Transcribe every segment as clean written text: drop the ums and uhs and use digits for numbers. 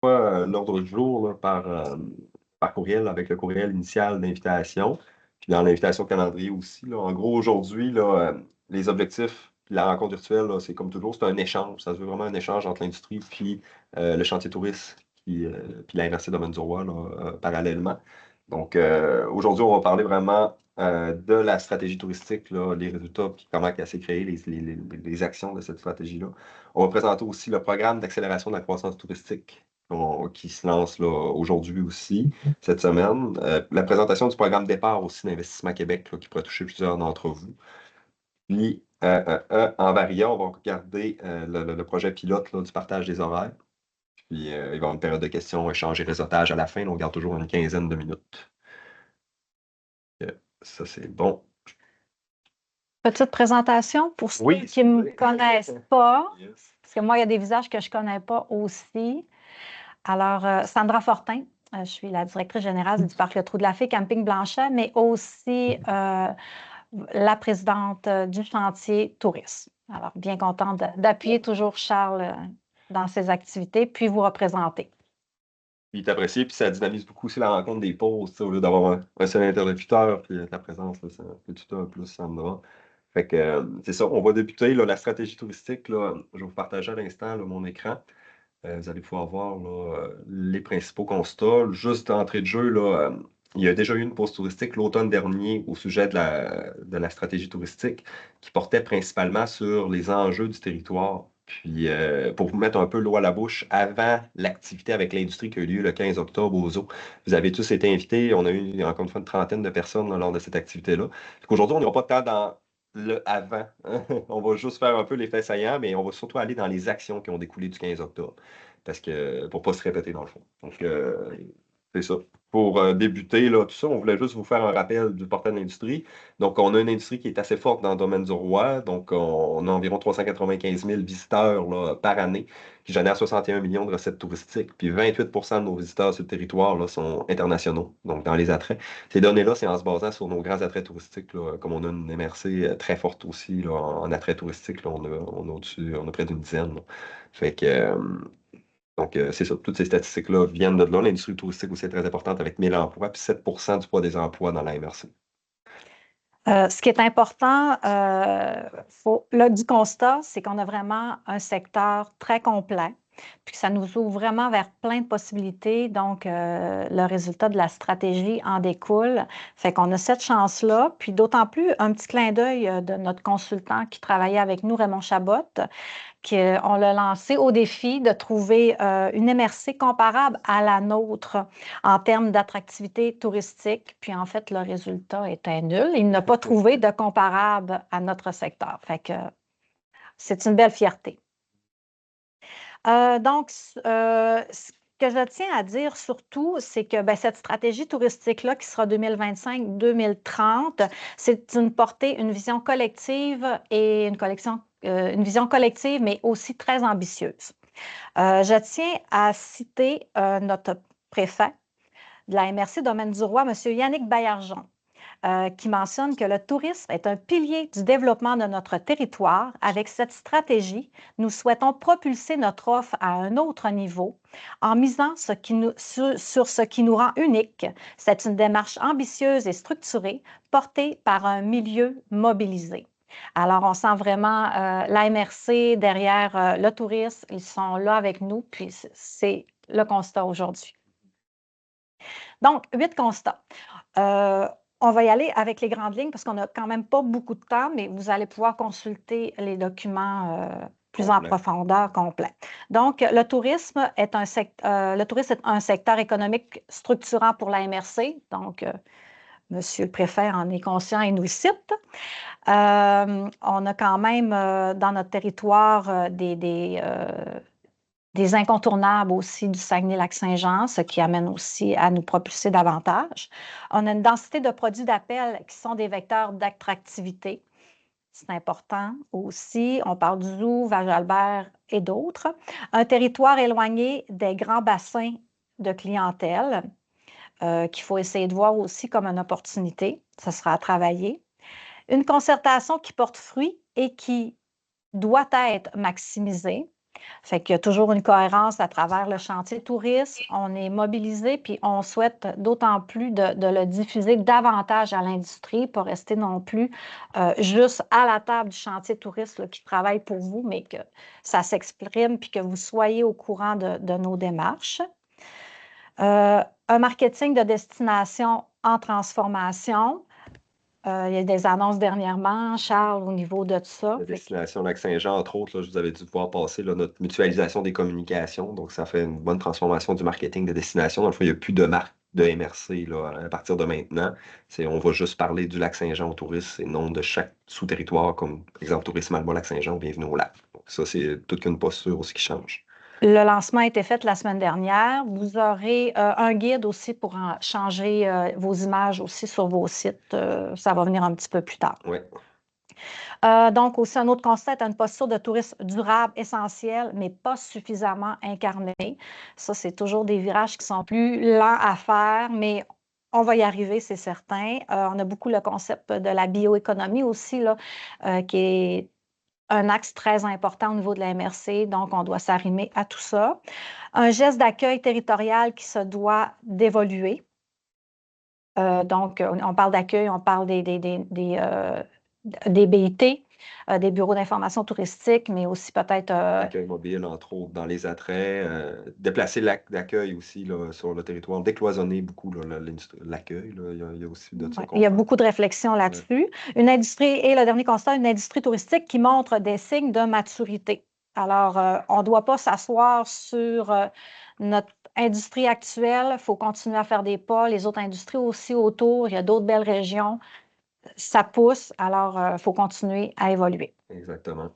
L'ordre du jour là, par courriel avec le courriel initial d'invitation, puis dans l'invitation calendrier aussi. Là. En gros, aujourd'hui, là, les objectifs, puis la rencontre virtuelle, là, c'est comme toujours, c'est un échange. Ça se veut vraiment un échange entre l'industrie puis le chantier touriste, puis la MRC Domaine du Roi, là, parallèlement. Donc, aujourd'hui, on va parler vraiment de la stratégie touristique, là, les résultats, puis comment elle s'est créée, les actions de cette stratégie-là. On va présenter aussi le programme d'accélération de la croissance touristique qui se lance là, aujourd'hui aussi, cette semaine. La présentation du programme départ aussi d'Investissement Québec, là, qui pourrait toucher plusieurs d'entre vous. Puis, en variant, on va regarder le projet pilote là, du partage des horaires. Puis, il va y avoir une période de questions, échanges et réseautage à la fin. Là, on garde toujours une quinzaine de minutes. Ça, c'est bon. Petite présentation pour ceux Oui, qui ne me connaissent pas, yes. parce que moi, il y a des visages que je ne connais pas aussi. Alors, Sandra Fortin, je suis la directrice générale du Parc Le Trou de la Fée, Camping Blanchet, mais aussi la présidente du chantier tourisme. Alors, bien contente d'appuyer toujours Charles dans ses activités, puis vous représenter. Puis il est apprécié, puis ça dynamise beaucoup aussi la rencontre des pauses, tu sais, au lieu d'avoir un seul interlocuteur, puis ta présence, là, ça fait tout un plus, ça me va. Fait que c'est ça, on va débuter là, la stratégie touristique. Là, je vais vous partager à l'instant là, mon écran. Vous allez pouvoir voir là, les principaux constats. Juste d'entrée de jeu, là, il y a déjà eu une pause touristique l'automne dernier au sujet de la stratégie touristique qui portait principalement sur les enjeux du territoire. Puis, pour vous mettre un peu l'eau à la bouche, avant l'activité avec l'industrie qui a eu lieu le 15 octobre au Zoo, vous avez tous été invités. On a eu encore une fois une trentaine de personnes là, lors de cette activité-là. Aujourd'hui, on n'ira pas tant dans le avant. On va juste faire un peu les faits saillants, mais on va surtout aller dans les actions qui ont découlé du 15 octobre. Parce que pour ne pas se répéter dans le fond. Donc, c'est ça. Pour débuter, là, tout ça, on voulait juste vous faire un rappel du portail de l'industrie. Donc, on a une industrie qui est assez forte dans le domaine du roi. Donc, on a environ 395 000 visiteurs là, par année qui génèrent 61 millions de recettes touristiques. Puis 28 de nos visiteurs sur le territoire là, sont internationaux, donc dans les attraits. Ces données-là, c'est en se basant sur nos grands attraits touristiques, là, comme on a une MRC très forte aussi là, en attraits touristiques. Là, on a près d'une dizaine. Là. Fait que, donc, c'est ça. Toutes ces statistiques-là viennent de là. L'industrie touristique aussi est très importante avec 1000 emplois, puis 7 du poids des emplois dans la MRC. Ce qui est important là, du constat, c'est qu'on a vraiment un secteur très complet, puis que ça nous ouvre vraiment vers plein de possibilités. Donc, le résultat de la stratégie en découle. Fait qu'on a cette chance-là. Puis d'autant plus, un petit clin d'œil de notre consultant qui travaillait avec nous, Raymond Chabot, qu'on l'a lancé au défi de trouver une MRC comparable à la nôtre en termes d'attractivité touristique. Puis en fait, le résultat était nul. Il n'a pas trouvé de comparable à notre secteur. Fait que c'est une belle fierté. Donc, ce que je tiens à dire surtout, c'est que cette stratégie touristique-là, qui sera 2025-2030, c'est une portée, une vision collective et une vision collective, mais aussi très ambitieuse. Je tiens à citer notre préfet de la MRC Domaine du Roi, M. Yannick Baillargeon, qui mentionne que le tourisme est un pilier du développement de notre territoire. Avec cette stratégie, nous souhaitons propulser notre offre à un autre niveau en misant sur ce qui nous rend unique. C'est une démarche ambitieuse et structurée portée par un milieu mobilisé. Alors, on sent vraiment la MRC derrière le tourisme. Ils sont là avec nous, puis c'est le constat aujourd'hui. Donc, 8 constats. On va y aller avec les grandes lignes parce qu'on n'a quand même pas beaucoup de temps, mais vous allez pouvoir consulter les documents plus en profondeur complet. Donc, le tourisme est un secteur économique structurant pour la MRC. Donc, Monsieur le préfet en est conscient et nous le cite. On a quand même dans notre territoire des incontournables aussi du Saguenay-Lac-Saint-Jean, ce qui amène aussi à nous propulser davantage. On a une densité de produits d'appel qui sont des vecteurs d'attractivité. C'est important aussi. On parle du Zoo, Val-Albert et d'autres. Un territoire éloigné des grands bassins de clientèle qu'il faut essayer de voir aussi comme une opportunité. Ça sera à travailler. Une concertation qui porte fruit et qui doit être maximisée. Fait qu'il y a toujours une cohérence à travers le chantier tourisme. On est mobilisé, puis on souhaite d'autant plus de le diffuser davantage à l'industrie, pas rester non plus juste à la table du chantier tourisme là, qui travaille pour vous, mais que ça s'exprime, puis que vous soyez au courant de nos démarches. Un marketing de destination en transformation. Il y a des annonces dernièrement, Charles, au niveau de tout ça. La destination Lac-Saint-Jean, entre autres, là, je vous avais dû voir passer là, notre mutualisation des communications. Donc, ça fait une bonne transformation du marketing de destination. Dans le fond, il n'y a plus de marque de MRC là, à partir de maintenant. On va juste parler du Lac-Saint-Jean aux touristes et non de chaque sous-territoire, comme exemple Tourisme Alba Lac-Saint-Jean ou Bienvenue au Lac. Donc, ça, c'est toute qu'une posture aussi qui change. Le lancement a été fait la semaine dernière. Vous aurez un guide aussi pour changer vos images aussi sur vos sites. Ça va venir un petit peu plus tard. Oui. Donc, aussi, un autre constat est une posture de tourisme durable essentielle, mais pas suffisamment incarnée. Ça, c'est toujours des virages qui sont plus lents à faire, mais on va y arriver, c'est certain. On a beaucoup le concept de la bioéconomie aussi, là, qui est un axe très important au niveau de la MRC, donc on doit s'arrimer à tout ça. Un geste d'accueil territorial qui se doit d'évoluer. Donc, on parle d'accueil, on parle des BIT, des bureaux d'information touristique, mais aussi peut-être... Accueil mobile, entre autres, dans les attraits. Déplacer l'acte d'accueil aussi là, sur le territoire. Décloisonner beaucoup l'accueil. Il y a aussi de ça qu'on Il y a parle. beaucoup de réflexions là-dessus. Une industrie, et le dernier constat, une industrie touristique qui montre des signes de maturité. Alors, on ne doit pas s'asseoir sur notre industrie actuelle. Il faut continuer à faire des pas. Les autres industries aussi autour, il y a d'autres belles régions. Ça pousse, alors il faut continuer à évoluer. Exactement.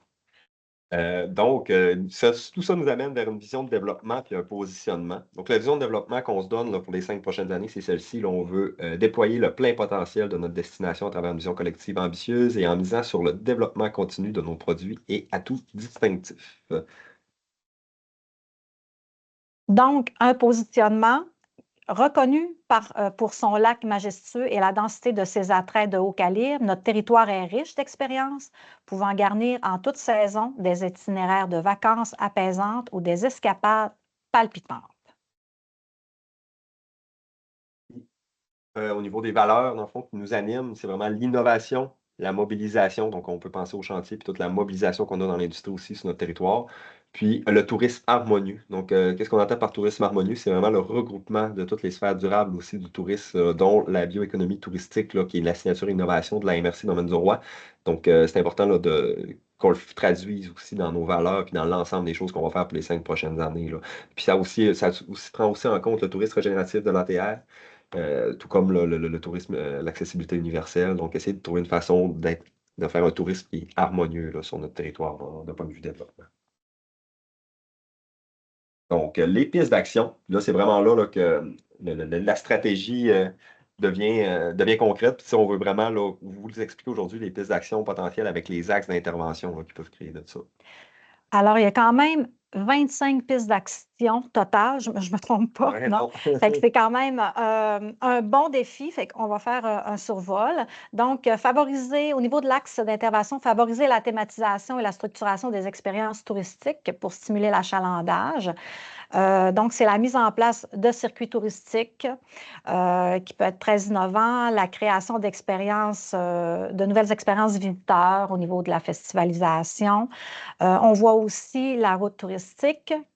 Donc, tout ça nous amène vers une vision de développement puis un positionnement. Donc, la vision de développement qu'on se donne là, pour les 5 prochaines années, c'est celle-ci. Là, on veut déployer le plein potentiel de notre destination à travers une vision collective ambitieuse et en misant sur le développement continu de nos produits et atouts distinctifs. Donc, un positionnement reconnu pour son lac majestueux et la densité de ses attraits de haut calibre, notre territoire est riche d'expériences, pouvant garnir en toute saison des itinéraires de vacances apaisantes ou des escapades palpitantes. Au niveau des valeurs, dans le fond, qui nous animent, c'est vraiment l'innovation, la mobilisation. Donc, on peut penser au chantier puis toute la mobilisation qu'on a dans l'industrie aussi sur notre territoire. Puis, le tourisme harmonieux. Donc, qu'est-ce qu'on entend par tourisme harmonieux? C'est vraiment le regroupement de toutes les sphères durables aussi du tourisme, dont la bioéconomie touristique, là, qui est la signature innovation de la MRC Domaine du Roi. Donc, c'est important là, qu'on le traduise aussi dans nos valeurs puis dans l'ensemble des choses qu'on va faire pour les 5 prochaines années. Là. Puis, ça prend aussi en compte le tourisme régénératif de l'ATR. Tout comme le tourisme, l'accessibilité universelle. Donc, essayer de trouver une façon de faire un tourisme qui est harmonieux là, sur notre territoire d'un point de vue développement. Donc, les pistes d'action, là, c'est vraiment là, que la stratégie devient concrète. Puis, si on veut vraiment là, vous expliquer aujourd'hui les pistes d'action potentielles avec les axes d'intervention là, qui peuvent créer de ça. Alors, il y a quand même 25 pistes d'action totales, je ne me trompe pas, Ouais, non? Fait que c'est quand même un bon défi, fait qu'on va faire un survol. Donc, favoriser, au niveau de l'axe d'intervention, favoriser la thématisation et la structuration des expériences touristiques pour stimuler l'achalandage. Donc, c'est la mise en place de circuits touristiques qui peut être très innovant, la création d'expériences, de nouvelles expériences visiteurs au niveau de la festivalisation. On voit aussi la route touristique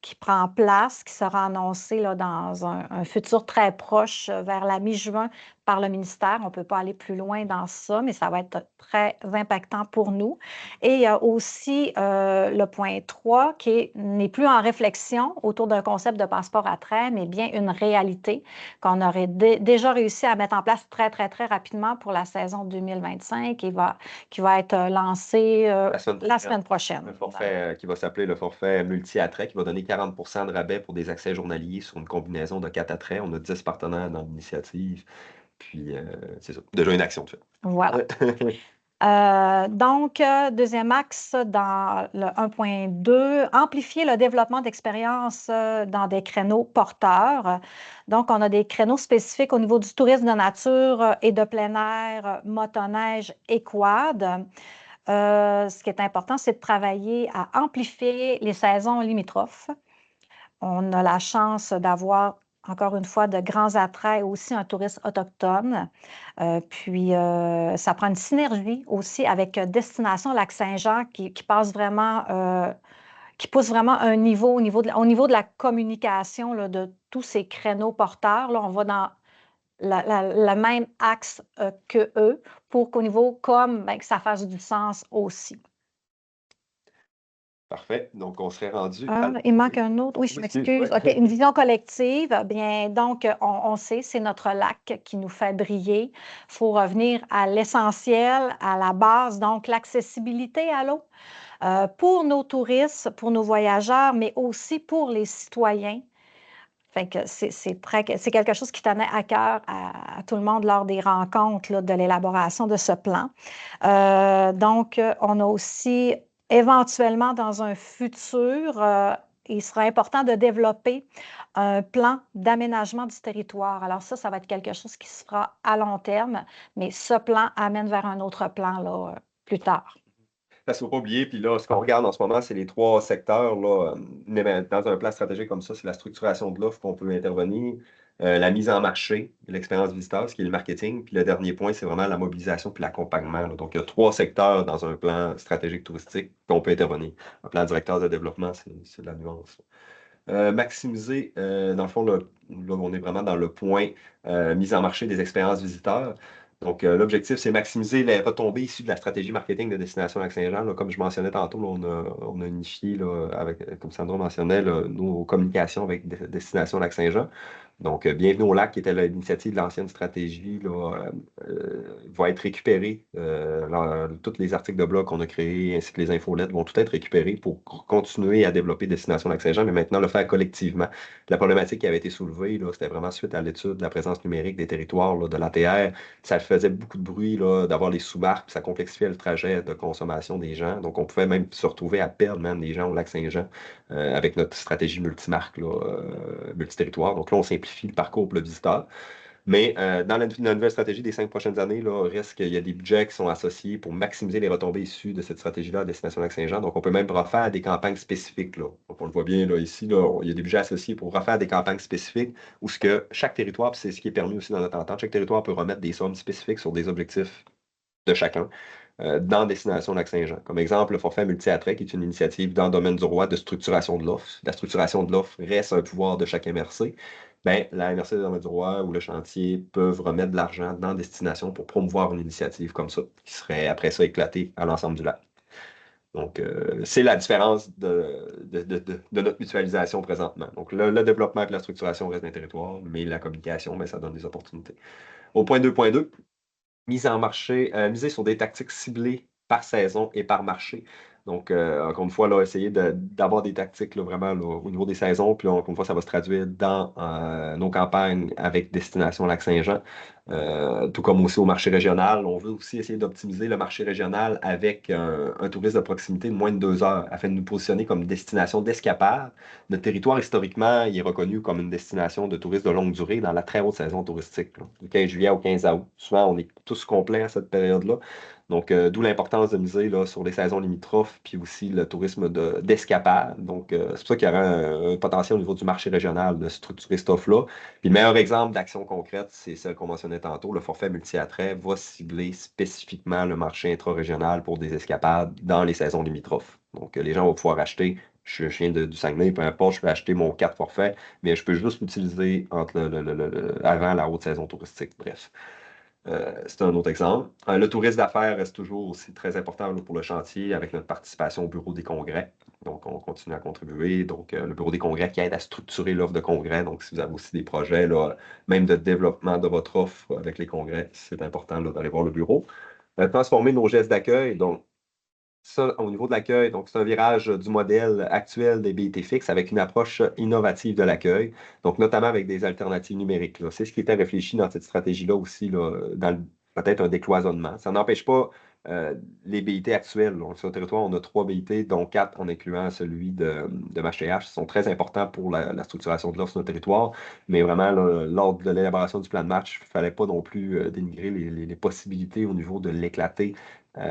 qui prend place, qui sera annoncée là, dans un futur très proche, vers la mi-juin, par le ministère. On ne peut pas aller plus loin dans ça, mais ça va être très impactant pour nous. Et il y a aussi le point 3 qui n'est plus en réflexion autour d'un concept de passeport à trait, mais bien une réalité qu'on aurait déjà réussi à mettre en place très, très, très rapidement pour la saison 2025 et qui va être lancée la semaine prochaine. Un forfait qui va s'appeler le forfait multi-attrait, qui va donner 40 de rabais pour des accès journaliers sur une combinaison de 4 attraits. On a 10 partenaires dans l'initiative. Puis, c'est ça. Déjà une action de fait. Voilà. Donc, deuxième axe dans le 1.2, amplifier le développement d'expériences dans des créneaux porteurs. Donc, on a des créneaux spécifiques au niveau du tourisme de nature et de plein air, motoneige et quad. ce qui est important, c'est de travailler à amplifier les saisons limitrophes. On a la chance d'avoir, encore une fois, de grands attraits et aussi un tourisme autochtone. Puis, ça prend une synergie aussi avec Destination Lac-Saint-Jean qui passe vraiment, qui pousse vraiment un niveau au niveau de la communication là, de tous ces créneaux porteurs. Là, on va dans le même axe que eux pour qu'au niveau com, ben, que ça fasse du sens aussi. Parfait. Donc, on serait rendu Ah, à... il manque Oui, un autre. Oui, je oui, excuse. m'excuse. Ouais. OK, une vision collective. Bien, donc, on sait, c'est notre lac qui nous fait briller. Il faut revenir à l'essentiel, à la base, donc l'accessibilité à l'eau pour nos touristes, pour nos voyageurs, mais aussi pour les citoyens. Fait que c'est quelque chose qui tenait à cœur à tout le monde lors des rencontres là, de l'élaboration de ce plan. Donc, on a aussi éventuellement dans un futur, il sera important de développer un plan d'aménagement du territoire. Alors ça va être quelque chose qui se fera à long terme, mais ce plan amène vers un autre plan là, plus tard. Parce qu'il ne faut pas oublier, puis là, ce qu'on regarde en ce moment, c'est les trois secteurs. Là, dans un plan stratégique comme ça, c'est la structuration de l'offre qu'on peut intervenir, la mise en marché, l'expérience visiteur, ce qui est le marketing. Puis le dernier point, c'est vraiment la mobilisation puis l'accompagnement. Là. Donc, il y a trois secteurs dans un plan stratégique touristique qu'on peut intervenir. Un plan directeur de développement, c'est de la nuance. Maximiser, dans le fond, là, on est vraiment dans le point mise en marché des expériences visiteurs. Donc, l'objectif, c'est maximiser les retombées issues de la stratégie marketing de Destination Lac-Saint-Jean. Là, comme je mentionnais tantôt, là, on a unifié, là, avec, comme Sandra mentionnait, là, nos communications avec Destination Lac-Saint-Jean. Donc, Bienvenue au lac, qui était l'initiative de l'ancienne stratégie, là, va être récupérée. Tous les articles de blog qu'on a créés, ainsi que les infolettes, vont tout être récupérés pour continuer à développer Destination Lac-Saint-Jean, mais maintenant le faire collectivement. La problématique qui avait été soulevée, là, c'était vraiment suite à l'étude de la présence numérique des territoires, là, de l'ATR. Ça faisait beaucoup de bruit là, d'avoir les sous-marques, puis ça complexifiait le trajet de consommation des gens. Donc, on pouvait même se retrouver à perdre même des gens au Lac-Saint-Jean avec notre stratégie multimarque, là, multiterritoire. Donc là, on simplifie le parcours pour le visiteur. Mais dans la nouvelle stratégie des 5 prochaines années, là, il reste qu'il y a des budgets qui sont associés pour maximiser les retombées issues de cette stratégie-là à Destination Lac-Saint-Jean. Donc, on peut même refaire des campagnes spécifiques. Là. Donc, on le voit bien là, ici, là, il y a des budgets associés pour refaire des campagnes spécifiques où ce que chaque territoire, puis c'est ce qui est permis aussi dans notre entente, chaque territoire peut remettre des sommes spécifiques sur des objectifs de chacun dans Destination Lac-Saint-Jean. Comme exemple, le forfait multi-attrait, qui est une initiative dans le domaine du roi de structuration de l'offre. La structuration de l'offre reste un pouvoir de chaque MRC. Ben, la MRC de domaine du roi ou le chantier peuvent remettre de l'argent dans Destination pour promouvoir une initiative comme ça, qui serait après ça éclatée à l'ensemble du lac. Donc, c'est la différence de notre mutualisation présentement. Donc, le développement et la structuration restent un territoire, mais la communication, ben, ça donne des opportunités. Au point 2.2, mise en marché, miser sur des tactiques ciblées par saison et par marché. Donc, encore une fois, là, essayer d'avoir des tactiques là, vraiment là, au niveau des saisons. Puis, encore une fois, ça va se traduire dans nos campagnes avec Destination Lac-Saint-Jean. Tout comme aussi au marché régional. On veut aussi essayer d'optimiser le marché régional avec un tourisme de proximité de moins de 2 heures afin de nous positionner comme destination d'escapade. Notre territoire, historiquement, il est reconnu comme une destination de tourisme de longue durée dans la très haute saison touristique, là, du 15 juillet au 15 août. Souvent, on est tous complets à cette période-là. Donc, d'où l'importance de miser là, sur les saisons limitrophes, puis aussi le tourisme d'escapade. Donc, c'est pour ça qu'il y aura un potentiel au niveau du marché régional de structurer cette offre-là. Puis le meilleur exemple d'action concrète, c'est celle qu'on mentionnait tantôt. Le forfait multi-attrait va cibler spécifiquement le marché intra-régional pour des escapades dans les saisons limitrophes. Donc, les gens vont pouvoir acheter. Je viens du Saguenay, peu importe, je peux acheter mon carte forfait, mais je peux juste l'utiliser entre avant la haute saison touristique. Bref. C'est un autre exemple. Le tourisme d'affaires reste toujours aussi très important là, pour le chantier avec notre participation au bureau des congrès. Donc, on continue à contribuer. Donc, le bureau des congrès qui aide à structurer l'offre de congrès. Donc, si vous avez aussi des projets, là, même de développement de votre offre avec les congrès, c'est important là, d'aller voir le bureau. Transformer nos gestes d'accueil. Donc, ça, au niveau de l'accueil, donc c'est un virage du modèle actuel des BIT fixes avec une approche innovative de l'accueil, donc notamment avec des alternatives numériques, là. C'est ce qui était réfléchi dans cette stratégie-là aussi, là, peut-être un décloisonnement. Ça n'empêche pas les BIT actuels. Donc, sur le territoire, on a 3 BIT, dont 4 en incluant celui de MHTH, qui sont très importants pour la structuration de l'offre sur notre territoire. Mais vraiment, là, lors de l'élaboration du plan de match, il ne fallait pas non plus dénigrer les possibilités au niveau de l'éclater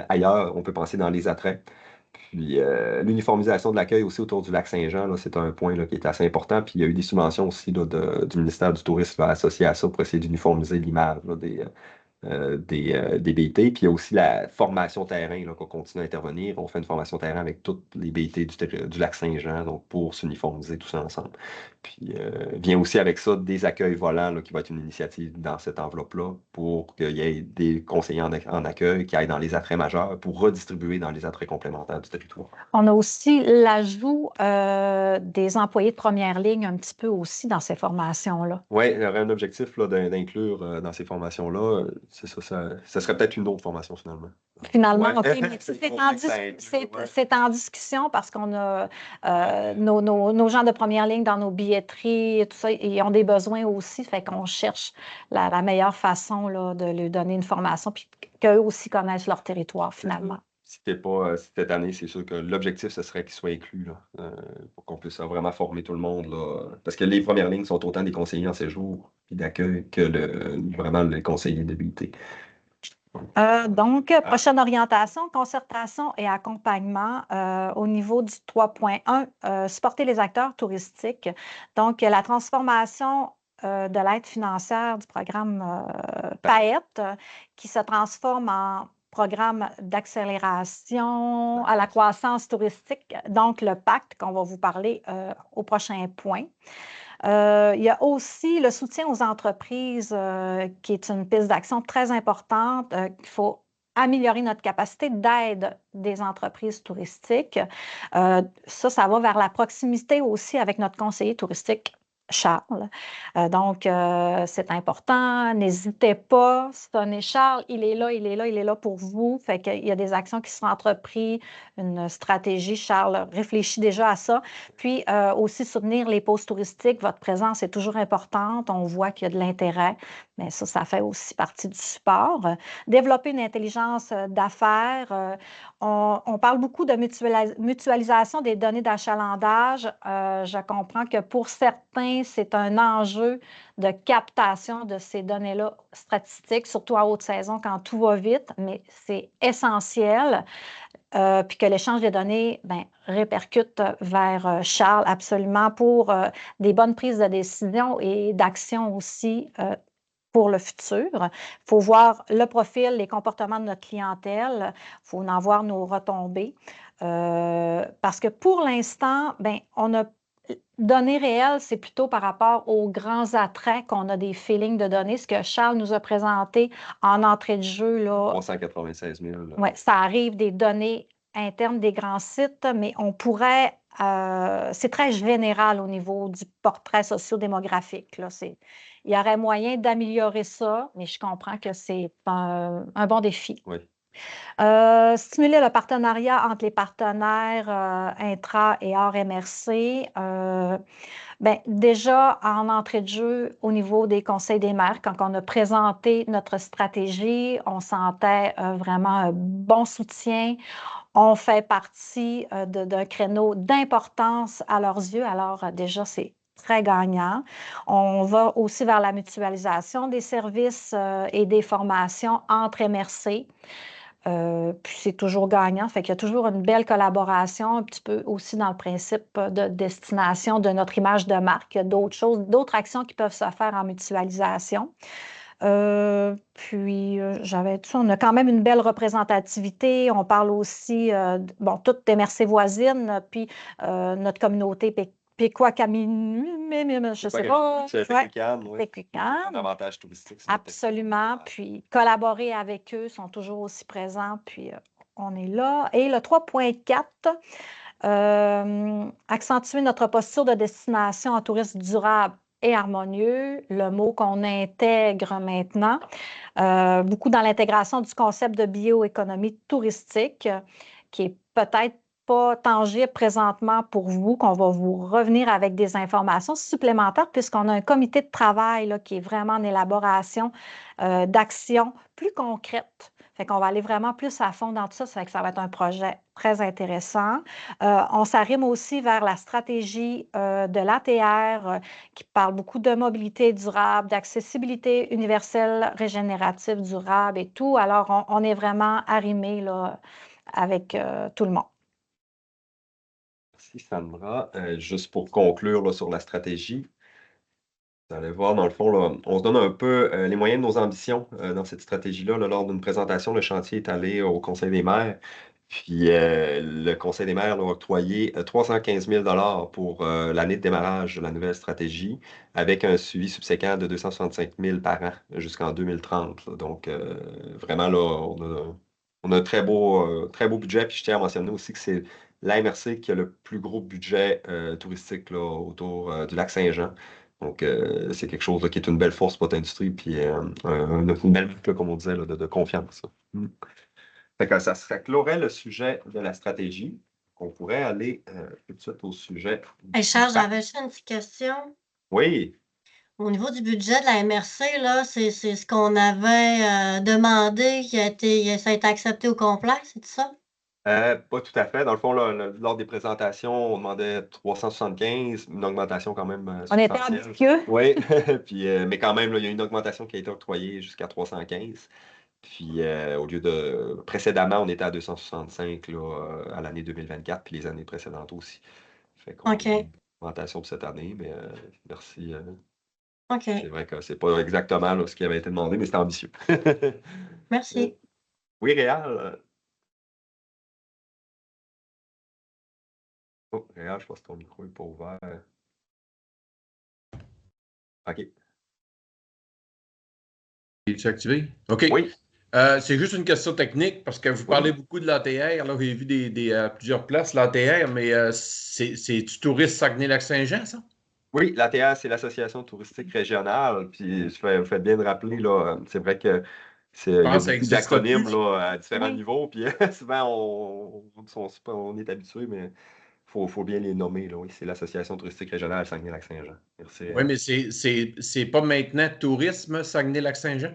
ailleurs. On peut penser dans les attraits. Puis l'uniformisation de l'accueil aussi autour du lac Saint-Jean, là, c'est un point là, qui est assez important. Puis il y a eu des subventions aussi là, du ministère du Tourisme là, associées à ça pour essayer d'uniformiser l'image là, des BT. Puis il y a aussi la formation terrain là, qu'on continue à intervenir. On fait une formation terrain avec toutes les BT du lac Saint-Jean, donc pour s'uniformiser tous ensemble. Puis vient aussi avec ça des accueils volants là, qui va être une initiative dans cette enveloppe-là pour qu'il y ait des conseillers en accueil qui aillent dans les attraits majeurs pour redistribuer dans les attraits complémentaires du territoire. On a aussi l'ajout des employés de première ligne un petit peu aussi dans ces formations-là. Oui, il y aurait un objectif là, d'inclure dans ces formations-là. C'est ça serait peut-être une autre formation finalement. Finalement, Ouais. OK, mais c'est en discussion parce qu'on a nos gens de première ligne dans nos billetteries et tout ça, ils ont des besoins aussi, fait qu'on cherche la meilleure façon là, de leur donner une formation puis qu'eux aussi connaissent leur territoire finalement. C'était pas cette année, c'est sûr que l'objectif, ce serait qu'ils soient inclus là, pour qu'on puisse vraiment former tout le monde. Là, parce que les premières lignes sont autant des conseillers en séjour et d'accueil que vraiment les conseillers d'habilité. Donc, prochaine orientation, concertation et accompagnement au niveau du 3.1, supporter les acteurs touristiques. Donc, la transformation de l'aide financière du programme PAET qui se transforme en programme d'accélération à la croissance touristique, donc le pacte qu'on va vous parler au prochain point. Il y a aussi le soutien aux entreprises qui est une piste d'action très importante qu'il faut améliorer notre capacité d'aide des entreprises touristiques. Ça va vers la proximité aussi avec notre conseiller touristique Charles. Donc, c'est important. N'hésitez pas. Sonnez Charles. Il est là, il est là, il est là pour vous. Fait qu'il y a des actions qui sont entreprises, une stratégie. Charles réfléchit déjà à ça. Puis, aussi soutenir les pauses touristiques. Votre présence est toujours importante. On voit qu'il y a de l'intérêt, mais ça fait aussi partie du support. Développer une intelligence d'affaires. On parle beaucoup de mutualisation des données d'achalandage. Je comprends que pour certains, c'est un enjeu de captation de ces données-là statistiques, surtout à haute saison quand tout va vite, mais c'est essentiel. Puis que l'échange des données répercute vers Charles absolument pour des bonnes prises de décision et d'action aussi pour le futur. Il faut voir le profil, les comportements de notre clientèle. Il faut en voir nos retombées. Parce que pour l'instant, on a données réelles, c'est plutôt par rapport aux grands attraits qu'on a des feelings de données. Ce que Charles nous a présenté en entrée de jeu. Là, 396 000. Oui, ça arrive des données internes des grands sites, mais on pourrait... c'est très général au niveau du portrait sociodémographique. Là. Il y aurait moyen d'améliorer ça, mais je comprends que c'est un bon défi. Oui. Stimuler le partenariat entre les partenaires intra et hors MRC. Déjà, en entrée de jeu, au niveau des conseils des maires, quand on a présenté notre stratégie, on sentait vraiment un bon soutien. On fait partie d'un créneau d'importance à leurs yeux. Alors, déjà, c'est très gagnant. On va aussi vers la mutualisation des services et des formations entre MRC. Puis c'est toujours gagnant. Fait qu'il y a toujours une belle collaboration, un petit peu aussi dans le principe de destination de notre image de marque. Il y a d'autres choses, d'autres actions qui peuvent se faire en mutualisation. J'avais tout ça. On a quand même une belle représentativité. On parle aussi, toutes MRC voisines, puis notre communauté Péquacaminu, je ne sais pas. C'est Pécucan. un avantage touristique. Absolument. Puis collaborer avec eux, sont toujours aussi présents. Puis on est là. Et le 3.4, accentuer notre posture de destination en tourisme durable et harmonieux, le mot qu'on intègre maintenant, beaucoup dans l'intégration du concept de bioéconomie touristique, qui est peut-être pas tangible présentement pour vous, qu'on va vous revenir avec des informations supplémentaires puisqu'on a un comité de travail là, qui est vraiment en élaboration d'actions plus concrètes Fait qu'on va aller vraiment plus à fond dans tout ça. Ça fait que ça va être un projet très intéressant. On s'arrime aussi vers la stratégie de l'ATR qui parle beaucoup de mobilité durable, d'accessibilité universelle, régénérative, durable et tout. Alors, on est vraiment arrimé là, avec tout le monde. Merci, Sandra. Juste pour conclure là, sur la stratégie, vous allez voir, dans le fond, là, on se donne un peu les moyens de nos ambitions dans cette stratégie-là. Là, lors d'une présentation, le chantier est allé au Conseil des maires. Puis le Conseil des maires a octroyé 315 000 pour l'année de démarrage de la nouvelle stratégie, avec un suivi subséquent de 265 000 par an jusqu'en 2030. Là. Donc, vraiment, là, on a un très beau budget. Puis je tiens à mentionner aussi que c'est l'AMRC qui a le plus gros budget touristique là, autour du lac Saint-Jean. Donc, c'est quelque chose là, qui est une belle force pour notre industrie, puis une belle marque, là, comme on disait, là, de confiance. Mm. Fait que ça clorait le sujet de la stratégie. On pourrait aller tout de suite au sujet Hey Charles, bac. j'avais juste une petite question. Oui, Au niveau du budget de la MRC, là, c'est ce qu'on avait demandé ça a été accepté au complet, c'est ça? pas tout à fait. Dans le fond, là, lors des présentations, on demandait 375, une augmentation quand même On était substantielle. ambitieux. Oui, puis, mais quand même, là, il y a une augmentation qui a été octroyée jusqu'à 315. Puis au lieu de. Précédemment, on était à 265 là, à l'année 2024, puis les années précédentes aussi. Fait qu'on a OK. une augmentation pour cette année, mais merci. OK. C'est vrai que c'est pas exactement là, ce qui avait été demandé, mais c'était ambitieux. Merci. Oui, Réal. Oh, Réal, je pense que ton micro n'est pas ouvert. OK. Es-tu activé? OK. Oui. C'est juste une question technique parce que vous Oui. parlez beaucoup de l'ATR. Là, j'ai vu plusieurs places l'ATR, mais c'est du tourisme Saguenay-Lac-Saint-Jean, ça? Oui, l'ATR, c'est l'Association touristique régionale. Puis vous faites bien de rappeler, là, c'est vrai que il y a pense que ça beaucoup existe d'acronymes plus. là, à différents Oui. niveaux. Puis souvent, on est habitué, mais faut bien les nommer. Là, oui, c'est l'Association touristique régionale Saguenay-Lac-Saint-Jean. Merci. Oui, mais c'est pas maintenant tourisme Saguenay-Lac-Saint-Jean?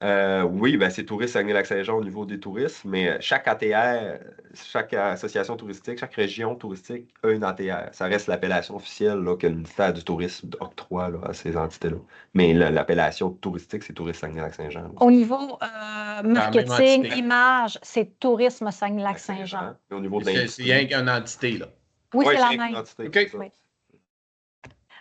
Oui, ben, c'est Tourisme Saguenay-Lac-Saint-Jean au niveau des touristes, mais chaque ATR, chaque association touristique, chaque région touristique a une ATR. Ça reste l'appellation officielle là, que le ministère du Tourisme octroie là, à ces entités-là. Mais l'appellation touristique, c'est Tourisme Saguenay-Lac-Saint-Jean. là. Au niveau même marketing, entité. image, c'est Tourisme Saguenay-Lac-Saint-Jean. Et au niveau de C'est l'industrie. rien qu'une entité, là. Oui, Ouais, c'est la rien qu'une même. entité, OK. c'est ça. Oui.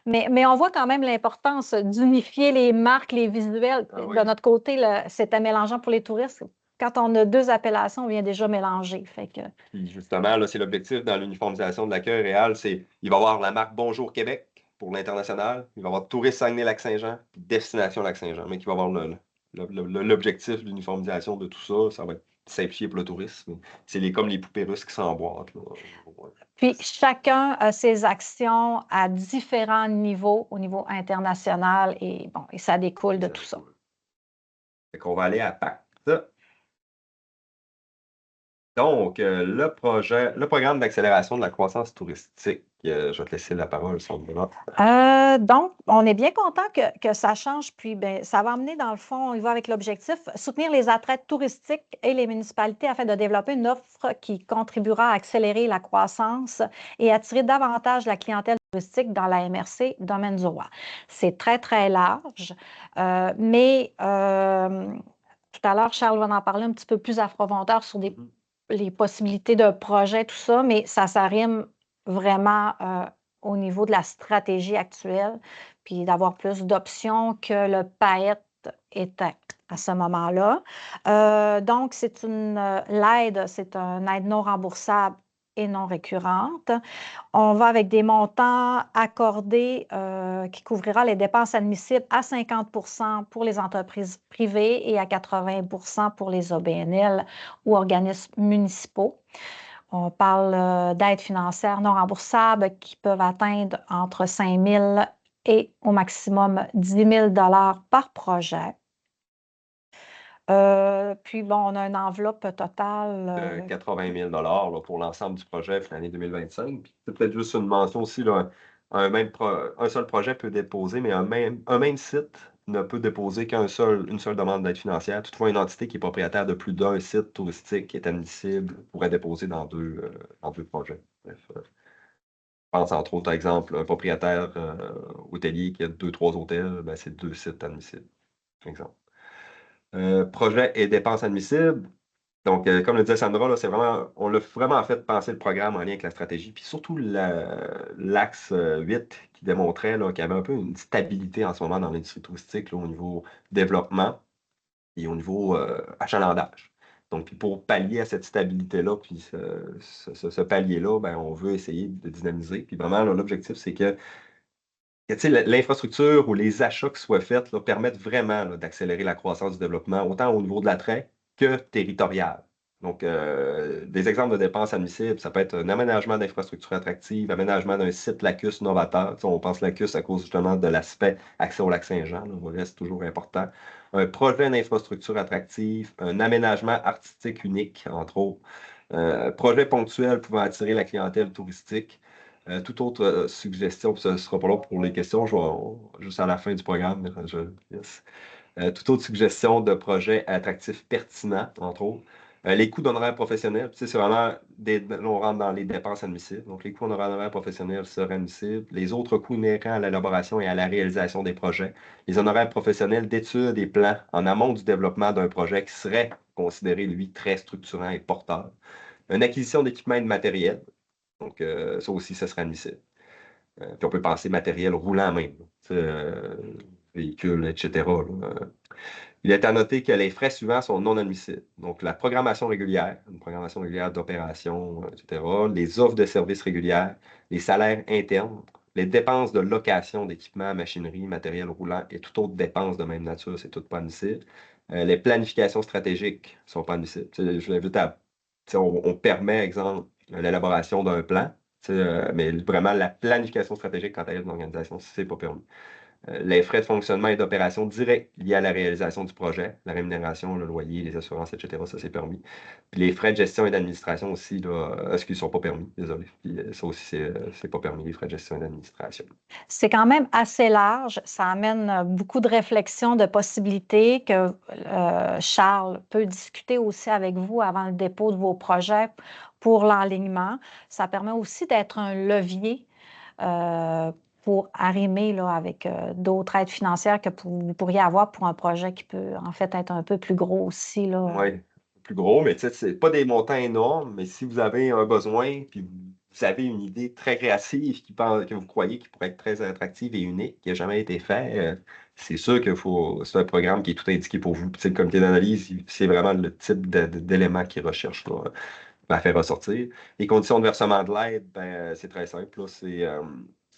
Mais on voit quand même l'importance d'unifier les marques, les visuels. Ah oui. De notre côté, c'était mélangeant pour les touristes. Quand on a deux appellations, on vient déjà mélanger. Fait que, Puis justement, là, c'est l'objectif dans l'uniformisation de l'accueil réel, c'est il va y avoir la marque Bonjour Québec pour l'international, il va y avoir Tourisme Saguenay-Lac-Saint-Jean, puis Destination Lac-Saint-Jean, mais qui va avoir l'objectif de l'uniformisation de tout ça, ça va être simplifié pour le tourisme. C'est comme les poupées russes qui s'emboîtent. Là. Ouais. puis chacun a ses actions à différents niveaux, au niveau international, et bon, et ça découle de tout ça. Fait qu'on va aller à PACT. Donc, le programme d'accélération de la croissance touristique. Je vais te laisser la parole, Sandra. Donc, on est bien content que ça change, puis ben, ça va amener, dans le fond, on y va avec l'objectif, soutenir les attraits touristiques et les municipalités afin de développer une offre qui contribuera à accélérer la croissance et attirer davantage la clientèle touristique dans la MRC Domaine du Roi. C'est très, très large, mais tout à l'heure, Charles va en parler un petit peu plus à profondeur sur les possibilités de projet, tout ça, mais ça s'arrime vraiment au niveau de la stratégie actuelle, puis d'avoir plus d'options que le PAET était à ce moment-là. Donc, c'est l'aide, c'est une aide non remboursable et non récurrente. On va avec des montants accordés qui couvrira les dépenses admissibles à 50 pour les entreprises privées et à 80 pour les OBNL ou organismes municipaux. On parle d'aides financières non remboursables qui peuvent atteindre entre 5 000 et au maximum 10 000 par projet. Puis, bon, on a une enveloppe totale. 80 000 là, pour l'ensemble du projet pour l'année 2025. Puis c'est peut-être juste une mention aussi, là, un seul projet peut déposer, mais un même site ne peut déposer qu'une seule demande d'aide financière. Toutefois, une entité qui est propriétaire de plus d'un site touristique est admissible pourrait déposer dans deux projets. Bref, je pense entre autres, par exemple, un propriétaire hôtelier qui a 2-3 hôtels, ben, c'est 2 sites admissibles, par exemple. Projet et dépenses admissibles. Donc, comme le disait Sandra, là, on l'a vraiment fait penser le programme en lien avec la stratégie, puis surtout l'axe 8 qui démontrait là, qu'il y avait un peu une stabilité en ce moment dans l'industrie touristique là, au niveau développement et au niveau achalandage. Donc, puis pour pallier à cette stabilité-là, puis ce palier-là, ben, on veut essayer de dynamiser. Puis vraiment, là, l'objectif, c'est que l'infrastructure ou les achats qui soient faits là, permettent vraiment là, d'accélérer la croissance du développement, autant au niveau de l'attrait que territorial. Donc, des exemples de dépenses admissibles, ça peut être un aménagement d'infrastructures attractives, aménagement d'un site lacus novateur. Tu sais, on pense lacus à cause justement de l'aspect accès au lac Saint-Jean, là, reste toujours important. Un projet d'infrastructure attractive, un aménagement artistique unique, entre autres. Projet ponctuel pouvant attirer la clientèle touristique. Toute autre suggestion, puis ce ne sera pas là pour les questions, juste à la fin du programme. Yes. Toute autre suggestion de projet attractif pertinent, entre autres. Les coûts d'honoraires professionnels, c'est vraiment, on rentre dans les dépenses admissibles. Donc, les coûts d'honoraires professionnels seraient admissibles. Les autres coûts inhérents à l'élaboration et à la réalisation des projets. Les honoraires professionnels d'études et plans en amont du développement d'un projet qui serait considéré, lui, très structurant et porteur. Une acquisition d'équipements et de matériel. Donc, ça aussi, ça serait admissible. Puis on peut penser matériel roulant même, véhicules, etc. Là. Il est à noter que les frais suivants sont non admissibles. Donc, la programmation régulière, une programmation régulière d'opération, etc., les offres de services régulières, les salaires internes, les dépenses de location d'équipements, machinerie, matériel roulant et toute autre dépense de même nature, c'est tout pas admissible. Les planifications stratégiques ne sont pas admissibles. Je vous invite à... On permet, exemple, l'élaboration d'un plan, mais vraiment la planification stratégique quand elle est une organisation, c'est pas permis. Les frais de fonctionnement et d'opération directs liés à la réalisation du projet, la rémunération, le loyer, les assurances, etc., ça c'est permis. Puis les frais de gestion et d'administration aussi, là, ce qu'ils ne sont pas permis, désolé. Puis ça aussi, c'est pas permis, les frais de gestion et d'administration. C'est quand même assez large. Ça amène beaucoup de réflexions, de possibilités que Charles peut discuter aussi avec vous avant le dépôt de vos projets pour l'enlignement. Ça permet aussi d'être un levier pour arrimer là, avec d'autres aides financières que vous pourriez avoir pour un projet qui peut en fait être un peu plus gros aussi. Oui, plus gros, mais tu sais, c'est pas des montants énormes, mais si vous avez un besoin, puis vous avez une idée très créative que vous croyez qui pourrait être très attractive et unique, qui n'a jamais été fait, c'est sûr que c'est un programme qui est tout indiqué pour vous. Puis, tu sais, le comité d'analyse, c'est vraiment le type d'éléments qu'il recherche là, à faire ressortir. Les conditions de versement de l'aide, ben, c'est très simple. Là,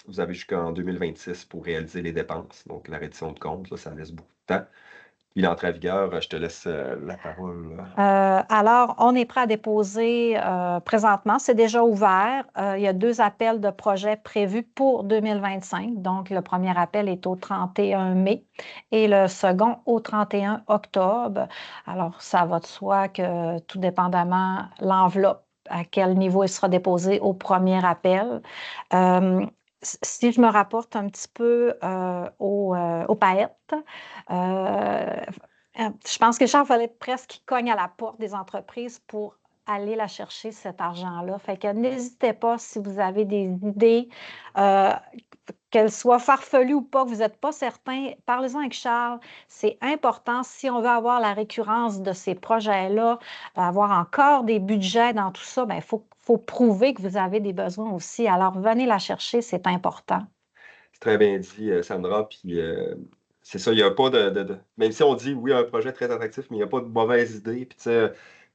vous avez jusqu'en 2026 pour réaliser les dépenses. Donc, la reddition de compte, là, ça laisse beaucoup de temps. Puis l'entrée en vigueur, je te laisse la parole. Alors, on est prêt à déposer présentement. C'est déjà ouvert. Il y a 2 appels de projets prévus pour 2025. Donc, le premier appel est au 31 mai et le second au 31 octobre. Alors, ça va de soi que tout dépendamment l'enveloppe, à quel niveau il sera déposé au premier appel. Si je me rapporte un petit peu au PAET, je pense que Charles fallait presque qu'il cogne à la porte des entreprises pour aller la chercher, cet argent-là. Fait que n'hésitez pas si vous avez des idées, qu'elles soient farfelues ou pas, que vous n'êtes pas certain, parlez-en avec Charles. C'est important si on veut avoir la récurrence de ces projets-là, avoir encore des budgets dans tout ça, il faut prouver que vous avez des besoins aussi. Alors, venez la chercher, c'est important. C'est très bien dit, Sandra. Puis c'est ça, il n'y a pas même si on dit oui, un projet très attractif, mais il n'y a pas de mauvaise idée. Puis tu sais,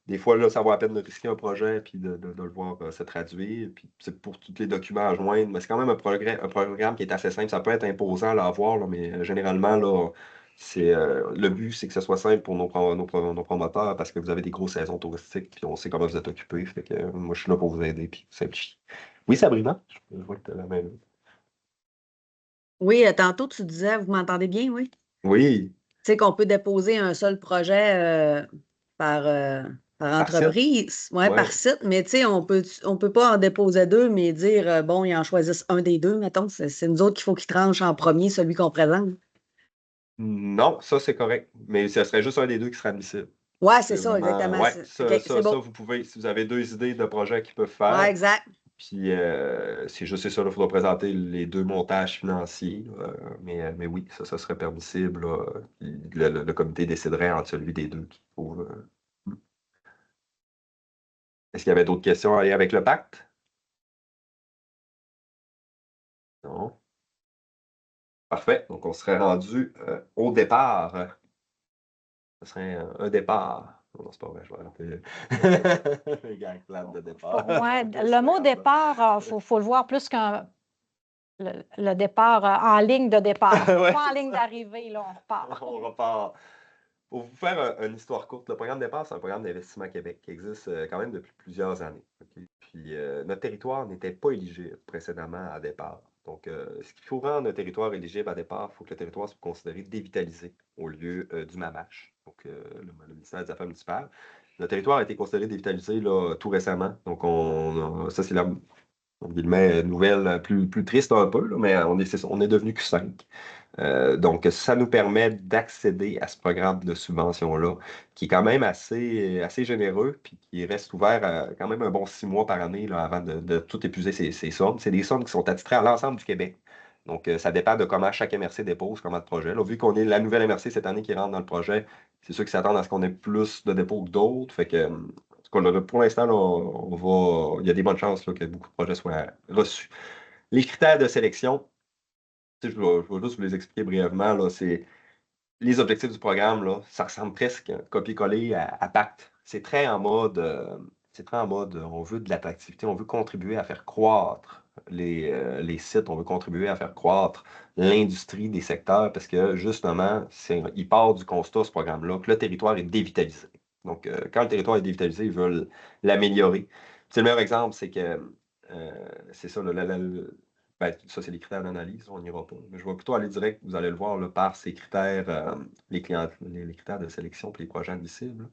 des fois, là, ça vaut la peine de risquer un projet puis de le voir se traduire. Puis c'est pour tous les documents à joindre. Mais c'est quand même un programme qui est assez simple. Ça peut être imposant à l'avoir, là, mais généralement, là, le but, c'est que ce soit simple pour nos promoteurs parce que vous avez des grosses saisons touristiques, puis on sait comment vous êtes occupés. Fait que moi, je suis là pour vous aider puis simplifier. Oui, Sabrina, je vois que tu as la main là. Oui, tantôt, tu disais, vous m'entendez bien, oui? Oui. Tu sais qu'on peut déposer un seul projet par entreprise, ouais. par site, mais tu sais, on peut pas en déposer 2, mais dire, bon, ils en choisissent un des 2, mettons. C'est nous autres qu'il faut qu'ils tranchent en premier, celui qu'on présente. Non, ça, c'est correct. Mais ce serait juste un des deux qui serait admissible. Ouais, c'est C'est ça, vraiment. exactement. Ouais, OK, c'est ça, beau. vous pouvez, si vous avez deux idées de projets qu'ils peuvent Ouais, faire, exact. puis c'est juste ça, il faudra présenter les deux montages financiers. Mais oui, ça serait permissible. Là. Le comité déciderait entre celui des deux qu'il faut. Est-ce qu'il y avait d'autres questions à aller avec le pacte? Non. Parfait. Donc, on serait rendu au départ. Ce serait un départ. Non, c'est pas vrai, je vais arrêter. Les gars plans de départ. Ouais, le mot départ, faut le voir plus qu'un le départ en ligne de départ. Ouais, Pas en c'est ligne ça. d'arrivée, là, on repart. On repart. Pour vous faire une histoire courte, le programme départ, c'est un programme d'investissement Québec qui existe quand même depuis plusieurs années. OK? Puis notre territoire n'était pas éligible précédemment à départ. Donc, ce qu'il faut rendre un territoire éligible à départ, il faut que le territoire soit considéré dévitalisé au lieu du MAMACH, donc le ministère des Affaires municipales. Le territoire a été considéré dévitalisé là, tout récemment. Donc, ça, c'est la nouvelle plus triste un peu, là, mais on est devenu Q5. Donc, ça nous permet d'accéder à ce programme de subvention-là, qui est quand même assez généreux, puis qui reste ouvert quand même un bon 6 mois par année là, avant de tout épuiser ces sommes. C'est des sommes qui sont attitrées à l'ensemble du Québec. Donc, ça dépend de comment chaque MRC dépose, comment de projet. Là, vu qu'on est la nouvelle MRC cette année qui rentre dans le projet, c'est sûr qu'ils s'attendent à ce qu'on ait plus de dépôts que d'autres. Fait que, en tout cas, là, pour l'instant, là, il y a des bonnes chances là, que beaucoup de projets soient reçus. Les critères de sélection, je vais juste vous les expliquer brièvement. Là, c'est les objectifs du programme, là, ça ressemble presque à copier-coller à Pacte. C'est très en mode, on veut de l'attractivité, on veut contribuer à faire croître les sites, on veut contribuer à faire croître l'industrie des secteurs parce que justement, il part du constat, ce programme-là, que le territoire est dévitalisé. Donc, quand le territoire est dévitalisé, ils veulent l'améliorer. C'est le meilleur exemple, c'est que c'est ça, ça, c'est les critères d'analyse, on n'ira pas. Mais je vais plutôt aller direct, vous allez le voir, là, par ces critères, les critères de sélection et les projets admissibles.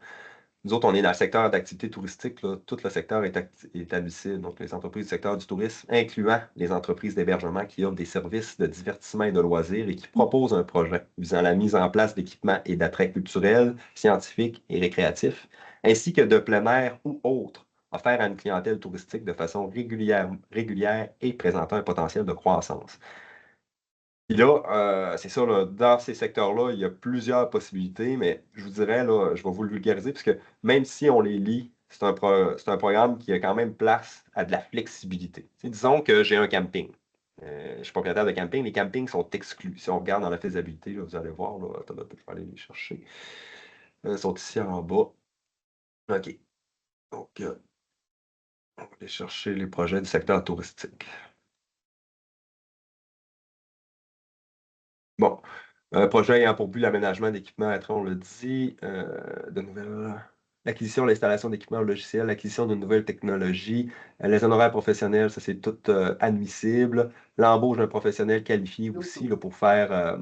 Nous autres, on est dans le secteur d'activité touristique. Là. Tout le secteur est admissible. Donc, les entreprises du secteur du tourisme, incluant les entreprises d'hébergement qui offrent des services de divertissement et de loisirs et qui proposent un projet visant la mise en place d'équipements et d'attraits culturels, scientifiques et récréatifs, ainsi que de plein air ou autres, offerts à une clientèle touristique de façon régulière et présentant un potentiel de croissance. Puis là, c'est ça, là, dans ces secteurs-là, il y a plusieurs possibilités, mais je vous dirais, là, je vais vous le vulgariser, parce que même si on les lit, c'est un programme qui a quand même place à de la flexibilité. Disons que j'ai un camping. Je suis propriétaire de camping. Les campings sont exclus. Si on regarde dans la faisabilité, là, vous allez voir, là, attendez, je vais aller les chercher. Ils sont ici en bas. OK. Donc, on va aller chercher les projets du secteur touristique. Bon, un projet ayant pour but l'aménagement d'équipements, on l'a dit, de nouvelles. L'acquisition, l'installation d'équipements logiciels, l'acquisition de nouvelles technologies, les honoraires professionnels, ça c'est tout admissible. L'embauche d'un professionnel qualifié aussi là, pour faire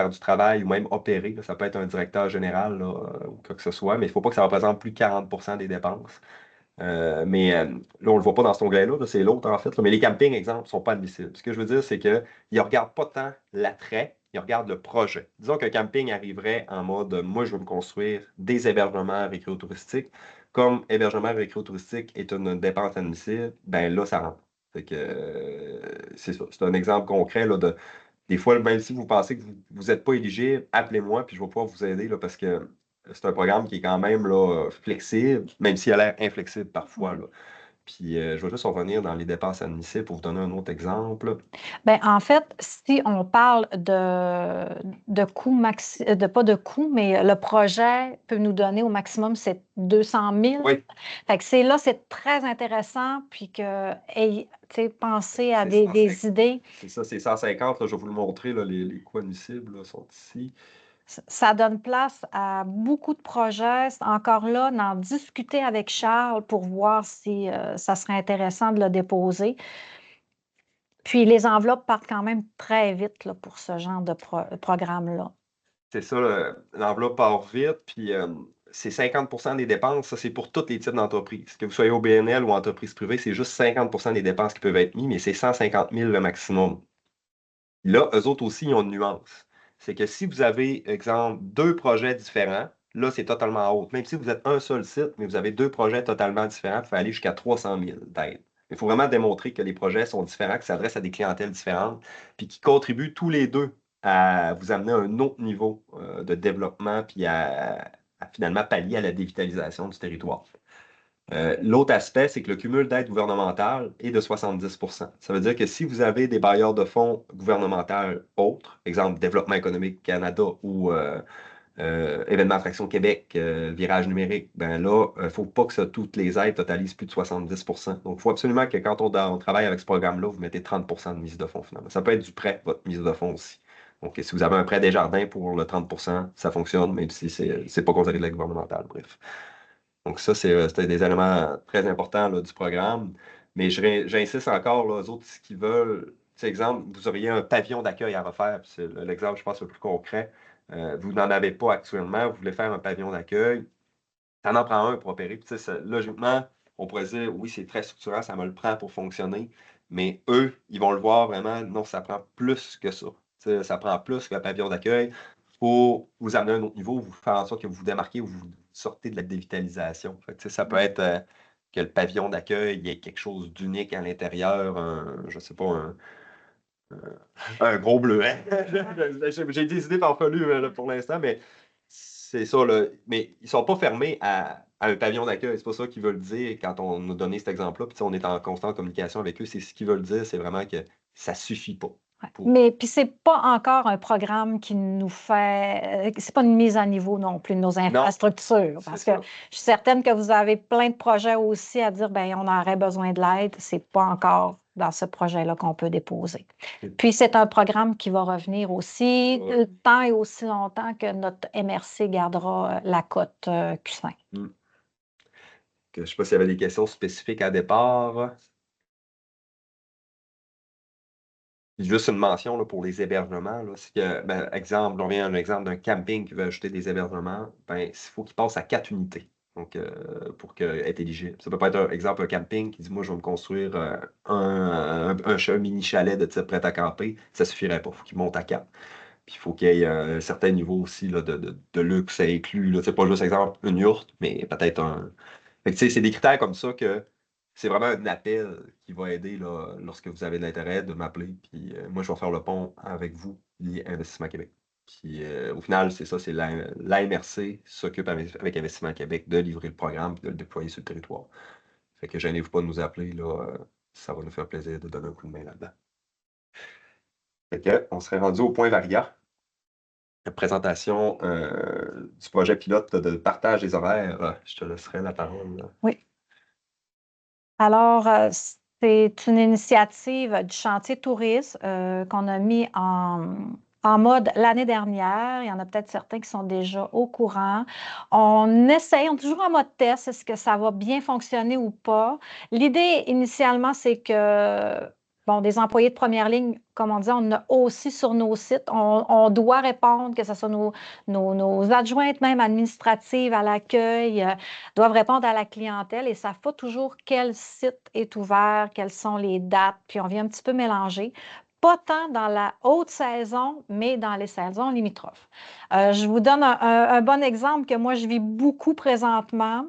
du travail ou même opérer. Là, ça peut être un directeur général là, ou quoi que ce soit, mais il ne faut pas que ça représente plus de 40% des dépenses. Mais là, on ne le voit pas dans cet onglet-là, c'est l'autre en fait. Là, mais les campings, exemple, ne sont pas admissibles. Ce que je veux dire, c'est qu'ils ne regardent pas tant l'attrait, ils regardent le projet. Disons qu'un camping arriverait en mode moi, je veux me construire des hébergements récréotouristiques. Comme hébergement récréotouristique est une dépense admissible, ben là, ça rentre. Fait que, c'est ça. C'est un exemple concret là, des fois, même si vous pensez que vous n'êtes pas éligible, appelez-moi, puis je vais pouvoir vous aider là, parce que c'est un programme qui est quand même là, flexible, même s'il a l'air inflexible parfois. Là. Puis je vais juste revenir dans les dépenses admissibles pour vous donner un autre exemple. Bien, en fait, si on parle de coût pas de coût, mais le projet peut nous donner au maximum, c'est 200 000. Oui, Fait que c'est très intéressant, puis que, pensez à c'est des idées. c'est ça, c'est 150. Là, je vais vous le montrer. Là, les coûts admissibles là, sont ici. Ça donne place à beaucoup de projets. Encore là, d'en discuter avec Charles pour voir si ça serait intéressant de le déposer. Puis les enveloppes partent quand même très vite là, pour ce genre de programme-là. C'est ça, l'enveloppe part vite, puis c'est 50% des dépenses. Ça, c'est pour tous les types d'entreprises. Que vous soyez au BNL ou entreprise privée, c'est juste 50% des dépenses qui peuvent être mises, mais c'est 150 000 le maximum. Là, eux autres aussi, ils ont une nuance. c'est que si vous avez, exemple, 2 projets différents, là, c'est totalement autre. Même si vous êtes un seul site, mais vous avez 2 projets totalement différents, vous pouvez aller jusqu'à 300 000 d'aide. Il faut vraiment démontrer que les projets sont différents, qu'ils s'adressent à des clientèles différentes, puis qui contribuent tous les deux à vous amener à un autre niveau de développement, puis à finalement pallier à la dévitalisation du territoire. L'autre aspect, c'est que le cumul d'aide gouvernementale est de 70%. Ça veut dire que si vous avez des bailleurs de fonds gouvernementaux autres, exemple Développement économique Canada ou Événements Attraction Québec, Virage numérique, ben là, il ne faut pas que toutes les aides totalisent plus de 70%. Donc, il faut absolument que quand on travaille avec ce programme-là, vous mettez 30% de mise de fonds finalement. Ça peut être du prêt, votre mise de fonds aussi. Donc, si vous avez un prêt Desjardins pour le 30%, ça fonctionne, même si ce n'est pas considéré de l'aide gouvernementale. Bref. Donc, ça, c'est des éléments très importants là, du programme. Mais j'insiste encore, là, aux autres qui veulent, exemple, vous auriez un pavillon d'accueil à refaire. C'est l'exemple, je pense, le plus concret. Vous n'en avez pas actuellement, vous voulez faire un pavillon d'accueil. Ça en prend un pour opérer. Puis, logiquement, on pourrait dire, oui, c'est très structurant, ça me le prend pour fonctionner. Mais eux, ils vont le voir vraiment, non, ça prend plus que ça. Ça prend plus qu'un pavillon d'accueil pour vous amener à un autre niveau, vous faire en sorte que vous vous démarquez ou vous sortez de la dévitalisation. Fait que, ça peut être que le pavillon d'accueil, il y ait quelque chose d'unique à l'intérieur, je ne sais pas, un gros bleuet. J'ai des idées farfelues là, pour l'instant, mais c'est ça. Là. Mais ils ne sont pas fermés à un pavillon d'accueil. C'est pas ça qu'ils veulent dire quand on nous donné cet exemple-là. Puis on est en constante communication avec eux. C'est ce qu'ils veulent dire, c'est vraiment que ça ne suffit pas. Mais puis c'est pas encore un programme qui nous fait, c'est pas une mise à niveau non plus de nos infrastructures, parce que je suis certaine que vous avez plein de projets aussi à dire, ben on aurait besoin de l'aide, c'est pas encore dans ce projet-là qu'on peut déposer. Puis c'est un programme qui va revenir aussi tant et aussi longtemps que notre MRC gardera la cote Q5. Je ne sais pas s'il y avait des questions spécifiques à départ. Juste une mention là, pour les hébergements. Là, c'est que, exemple, on vient un exemple d'un camping qui veut ajouter des hébergements, il faut qu'il passe à 4 unités donc, pour être éligible. Ça peut pas être, un exemple, un camping qui dit, moi, je vais me construire un mini chalet de type prêt à camper. Ça ne suffirait pas. Il faut qu'il monte à 4. Puis il faut qu'il y ait un certain niveau aussi là, de luxe inclus. C'est pas juste, exemple, une yourte, mais peut-être un... c'est des critères comme ça que c'est vraiment un appel qui va aider là, lorsque vous avez de l'intérêt de m'appeler. Puis moi, je vais faire le pont avec vous, Investissement Québec. Puis au final, c'est ça, c'est l'AMRC s'occupe avec Investissement Québec de livrer le programme et de le déployer sur le territoire. Fait que gênez-vous pas de nous appeler, là, ça va nous faire plaisir de donner un coup de main là-dedans. Fait que, on serait rendu au point Varia. La présentation du projet pilote de partage des horaires. Je te laisserai la parole. Là. Oui. Alors, c'est une initiative du chantier tourisme qu'on a mis en mode l'année dernière. Il y en a peut-être certains qui sont déjà au courant. On essaye, on est toujours en mode test, est-ce que ça va bien fonctionner ou pas? L'idée initialement, c'est que des employés de première ligne, comme on dit, on a aussi sur nos sites. On doit répondre, que ce soit nos adjointes, même administratives à l'accueil, doivent répondre à la clientèle et ça faut toujours quel site est ouvert, quelles sont les dates, puis on vient un petit peu mélanger. Pas tant dans la haute saison, mais dans les saisons limitrophes. Je vous donne un bon exemple que moi, je vis beaucoup présentement.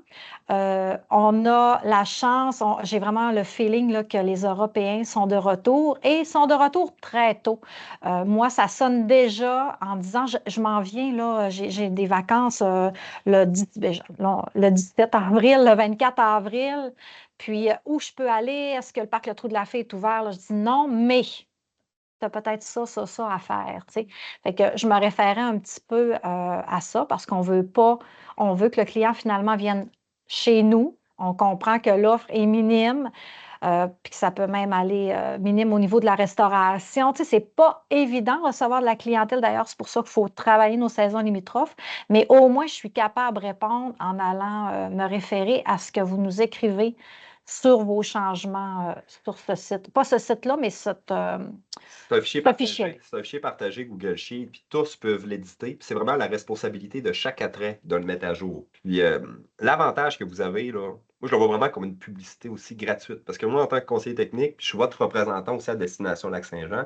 On a la chance, j'ai vraiment le feeling là, que les Européens sont de retour et sont de retour très tôt. Moi, ça sonne déjà en disant, je m'en viens, là, j'ai des vacances le 17 avril, le 24 avril. Puis, où je peux aller? Est-ce que le parc Le Trou de la Fée est ouvert? Là, je dis non, mais tu as peut-être ça à faire. T'sais. Fait que je me référais un petit peu à ça parce qu'on veut pas, on veut que le client finalement vienne chez nous. On comprend que l'offre est minime, puis que ça peut même aller minime au niveau de la restauration. Tu sais, c'est pas évident de recevoir de la clientèle. D'ailleurs, c'est pour ça qu'il faut travailler nos saisons limitrophes. Mais au moins, je suis capable de répondre en allant me référer à ce que vous nous écrivez sur vos changements sur ce site. Pas ce site-là, mais cette... C'est un fichier partagé. C'est un fichier partagé Google Sheet, puis tous peuvent l'éditer. Puis c'est vraiment la responsabilité de chaque attrait de le mettre à jour. Puis l'avantage que vous avez, là, moi, je le vois vraiment comme une publicité aussi gratuite. Parce que moi, en tant que conseiller technique, puis je suis votre représentant aussi à Destination Lac-Saint-Jean,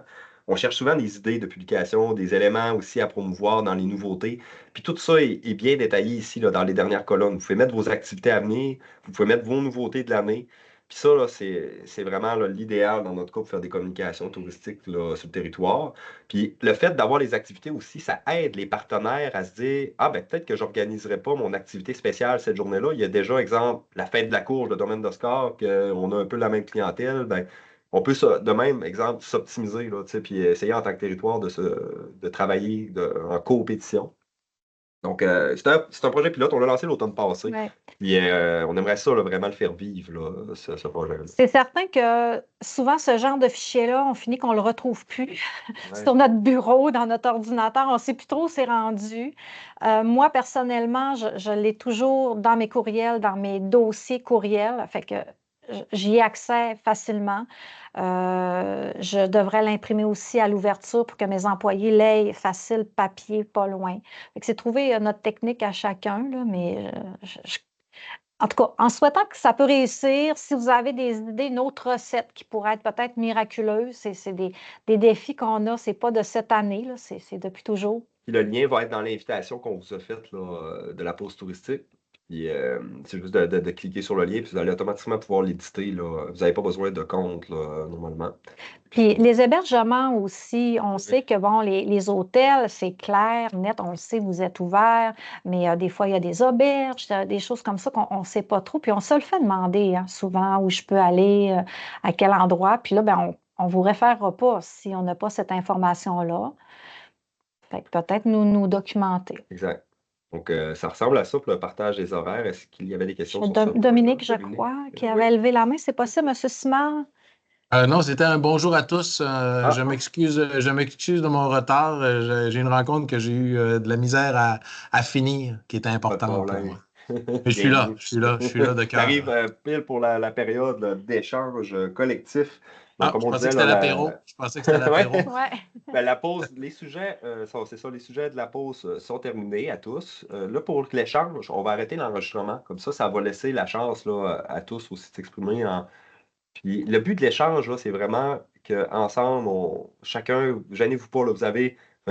on cherche souvent des idées de publication, des éléments aussi à promouvoir dans les nouveautés. Puis tout ça est bien détaillé ici là, dans les dernières colonnes. Vous pouvez mettre vos activités à venir, vous pouvez mettre vos nouveautés de l'année. Puis ça, là, c'est vraiment là, l'idéal dans notre cas pour faire des communications touristiques là, sur le territoire. Puis le fait d'avoir les activités aussi, ça aide les partenaires à se dire, ah ben peut-être que j'organiserai pas mon activité spéciale cette journée-là. Il y a déjà, exemple, la fête de la courge, le domaine d'Oscar, qu'on a un peu la même clientèle. Ben, on peut, de même, exemple, s'optimiser, là, tu sais, puis essayer en tant que territoire de travailler en coopétition. Donc, c'est un projet pilote. On l'a lancé l'automne passé. Ouais. Puis, on aimerait ça là, vraiment le faire vivre, là, ce projet-là. C'est certain que souvent, ce genre de fichier-là, on finit qu'on ne le retrouve plus Ouais. sur notre bureau, dans notre ordinateur. On ne sait plus trop où c'est rendu. Moi, personnellement, je l'ai toujours dans mes courriels, dans mes dossiers courriels. Fait que j'y ai accès facilement. Je devrais l'imprimer aussi à l'ouverture pour que mes employés l'aient facile, papier, pas loin. Fait que c'est trouver notre technique à chacun, là, mais en tout cas, en souhaitant que ça peut réussir, si vous avez des idées, une autre recette qui pourrait être peut-être miraculeuse, c'est des défis qu'on a, c'est pas de cette année, là, c'est depuis toujours. Puis le lien va être dans l'invitation qu'on vous a faite là, de la pause touristique. Puis c'est juste de cliquer sur le lien, puis vous allez automatiquement pouvoir l'éditer, là. Vous n'avez pas besoin de compte, là, normalement. Puis les hébergements aussi, on Oui. sait que bon, les hôtels, c'est clair, net, on le sait, vous êtes ouverts, mais des fois, il y a des auberges, des choses comme ça qu'on ne sait pas trop. Puis on se le fait demander hein, souvent où je peux aller, à quel endroit. Puis là, ben, on ne vous référera pas si on n'a pas cette information-là. Fait que peut-être nous documenter. Exact. Donc, ça ressemble à ça pour le partage des horaires. Est-ce qu'il y avait des questions sur ça? Dominique, je Dominique? crois, qui Oui. avait levé la main. C'est possible, M. Simard? Non, c'était un bonjour à tous. Ah. Je m'excuse de mon retard. J'ai une rencontre que j'ai eu de la misère à finir, qui était Pas de importante pour problème. moi. Mais je suis là, Bienvenue. je suis là de Ça cœur. arrive pile pour la période là, d'échange collectif. Donc, Ah, comme je on pensais disait, que c'était là, l'apéro. Je pensais que c'était l'apéro. Ouais. Ouais. Ben, la pause, les sujets, c'est ça, les sujets de la pause sont terminés à tous. Là, pour l'échange, on va arrêter l'enregistrement. Comme ça va laisser la chance là, à tous aussi de s'exprimer. Puis le but de l'échange, là, c'est vraiment qu'ensemble, chacun, gênez-vous pas, là, vous avez